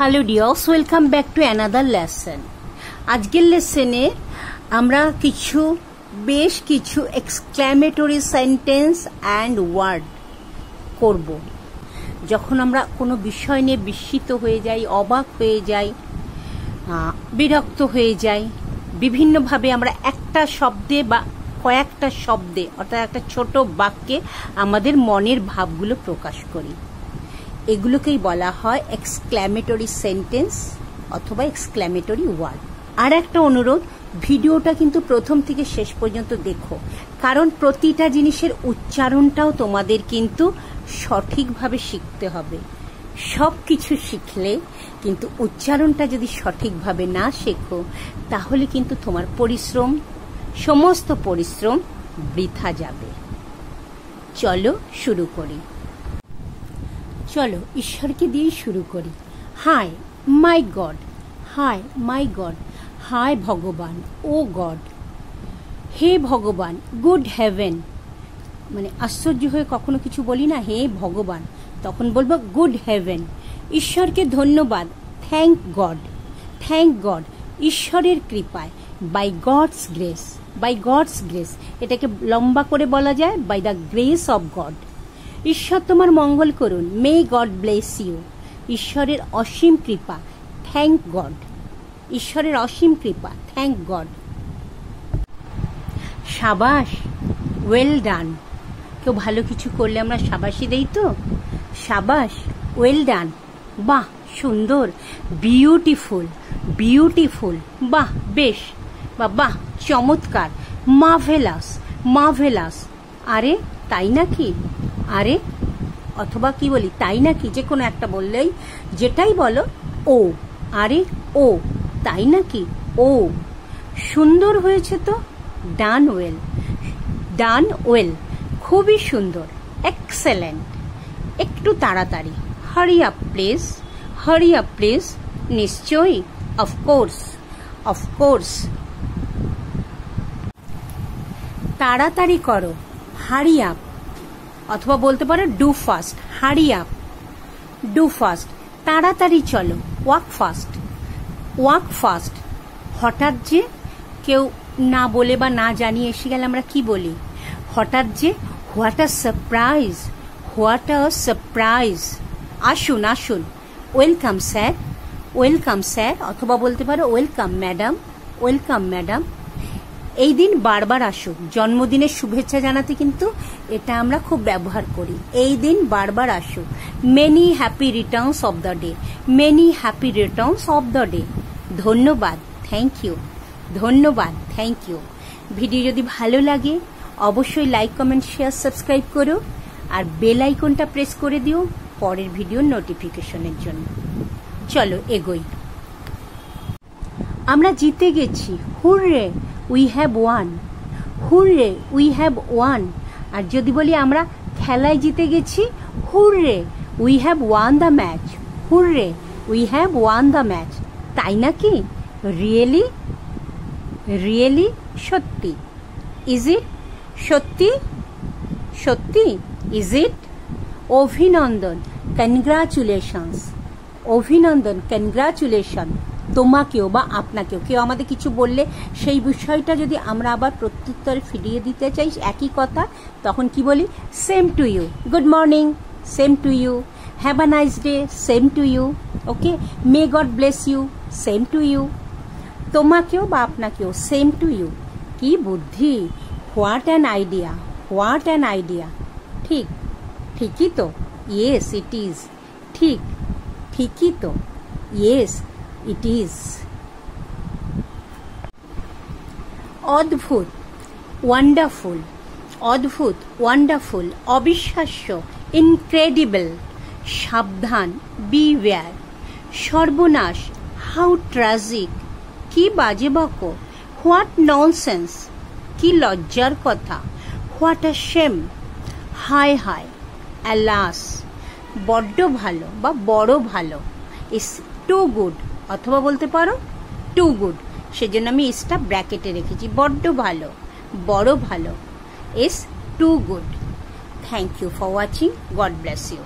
Hello dears, welcome back to another lesson. আজকের লেসনে আমরা বেশ কিছু এক্সক্ল্যামেটরি সেন্টেন্স অ্যান্ড ওয়ার্ড করব। যখন আমরা কোনো বিষয় নিয়ে বিস্মিত হয়ে যাই, অবাক হয়ে যাই, বিরক্ত হয়ে যাই, বিভিন্নভাবে আমরা একটা শব্দে বা কয়েকটা শব্দে অর্থাৎ একটা ছোট বাক্যে আমাদের মনের ভাবগুলো প্রকাশ করি। এগুলোকেই বলা হয় এক্সক্ল্যামেটরি সেন্টেন্স অথবা এক্সক্ল্যামেটরি ওয়ার্ড। আর একটা অনুরোধ, ভিডিওটা কিন্তু প্রথম থেকে শেষ পর্যন্ত দেখো, কারণ প্রতিটা জিনিসের উচ্চারণটাও তোমাদের কিন্তু সঠিকভাবে শিখতে হবে। সব কিছু শিখলে কিন্তু উচ্চারণটা যদি সঠিকভাবে না শেখো, তাহলে কিন্তু তোমার সমস্ত পরিশ্রম বৃথা যাবে। চলো শুরু করি। চলো ঈশ্বরকে দিয়েই শুরু করি। হাই মাই গড, হাই মাই গড, হাই ভগবান, ও গড, হে ভগবান, গুড হেভেন। মানে আশ্চর্য হয়ে কখনো কিছু বলি না, হে ভগবান, তখন বলবো গুড হেভেন। ঈশ্বরকে ধন্যবাদ, থ্যাংক গড, থ্যাংক গড, ঈশ্বরের কৃপায়, by God's grace, by God's grace. এটাকে লম্বা করে বলা যায়, by the grace of God. ঈশ্বর তোমার মঙ্গল করুন, মে গড ব্লেস ইউ। ঈশ্বরের অসীম কৃপা, থ্যাংক গড, ঈশ্বরের অসীম কৃপা, থ্যাংক গড। সাবাস, ওয়েল ডান। কেউ ভালো কিছু করলে আমরা সাবাসি দেই তো, সাবাস, ওয়েল ডান, বাহ সুন্দর, বিউটিফুল, বিউটিফুল, বাহ বেশ, বা বাহ চমৎকার, মার্ভেলাস, মার্ভেলাস। আরে তাই নাকি, আরে, অথবা কি বলি তাই নাকি, যে কোনো একটা বললেই যেটাই বলো, ও, আরে ও, তাই নাকি, ও, সুন্দর হয়েছে তো, ডান ওয়েল, ডান ওয়েল, খুবই সুন্দর, এক্সেলেন্ট, একটু তাড়াতাড়ি, hurry up please, hurry up please, নিশ্চয়ই, অফকোর্স, অফকোর্স। তাড়াতাড়ি করো, হারি আপ, অথবা বলতে পারো do fast, hurry up, do fast. তাড়াতাড়ি চলো, ওয়াক ফাস্ট, ওয়াক ফাস্ট। হঠাৎ যে কেউ না বলে বা না জানিয়ে এসে গেলে আমরা কি বলি, হঠাৎ যে, what a surprise, what a surprise. আসুন আসুন, ওয়েলকাম স্যার, ওয়েলকাম স্যার, অথবা বলতে পারো ওয়েলকাম ম্যাডাম, ওয়েলকাম ম্যাডাম। এই দিন বারবার আসুক, জন্মদিনের শুভেচ্ছা জানাতে কিন্তু এটা আমরা খুব ব্যবহার করি, এই দিন বারবার আসুক। Many happy Returns of the day, many happy Returns of the day. ধন্যবাদ, থ্যাংক ইউ, ধন্যবাদ, থ্যাংক ইউ। ভিডিও যদি ভালো লাগে অবশ্যই লাইক, কমেন্ট, শেয়ার, সাবস্ক্রাইব করো, আর বেল আইকনটা প্রেস করে দিও পরের ভিডিওর নোটিফিকেশনের জন্য। চলো এগোই। আমরা জিতে গেছি, hooray, we have won, hooray, we have won. আর যদি বলি আমরা খেলায় জিতে গেছি, hooray, we have won the match, hooray, we have won the match. তাই নাকি, রিয়েলি, রিয়েলি, সত্যি, ইজ ইট, সত্যি, সত্যি, ইজ ইট। অভিনন্দন, কনগ্রাচুলেশনস, অভিনন্দন, কনগ্রাচুলেশন। তোমাকেও বা আপনাকেও কেউ আমাদের কিছু বললে সেই বিষয়টা যদি আমরা আবার প্রত্যুত্তরে ফিরিয়ে দিতে চাই একই কথা, তখন কি বলি, same to you, good morning, same to you, have a nice day, same to you, okay, may God bless you, same to you. তোমাকেও বা আপনাকেও, সেম টু ইউ। কি বুদ্ধি, what an idea, what an idea. ঠিক, ঠিকই তো, yes it is, ঠিক, ঠিকই তো, ইয়েস ইট ইজ। অদ্ভুত, ওয়ান্ডারফুল, অদ্ভুত, ওয়ান্ডারফুল, অবিশ্বাস্য, ইনক্রেডিবল। সাবধান, বিওয়্যার। সর্বনাশ, হাউ ট্র্যাজিক, কি বাজে বকো, হোয়াট ননসেন্স, কি লজ্জার কথা, হোয়াট আ শেম, হায় হায়, অ্যালাস, বড্ড ভালো বা বড় ভালো, ইস টু গুড, অথবা বলতে পারো টু গুড, সেজন্য আমি ইসটা ব্র্যাকেটে রেখেছি, বড্ড ভালো, বড় ভালো, is too good. Thank you for watching, God bless you.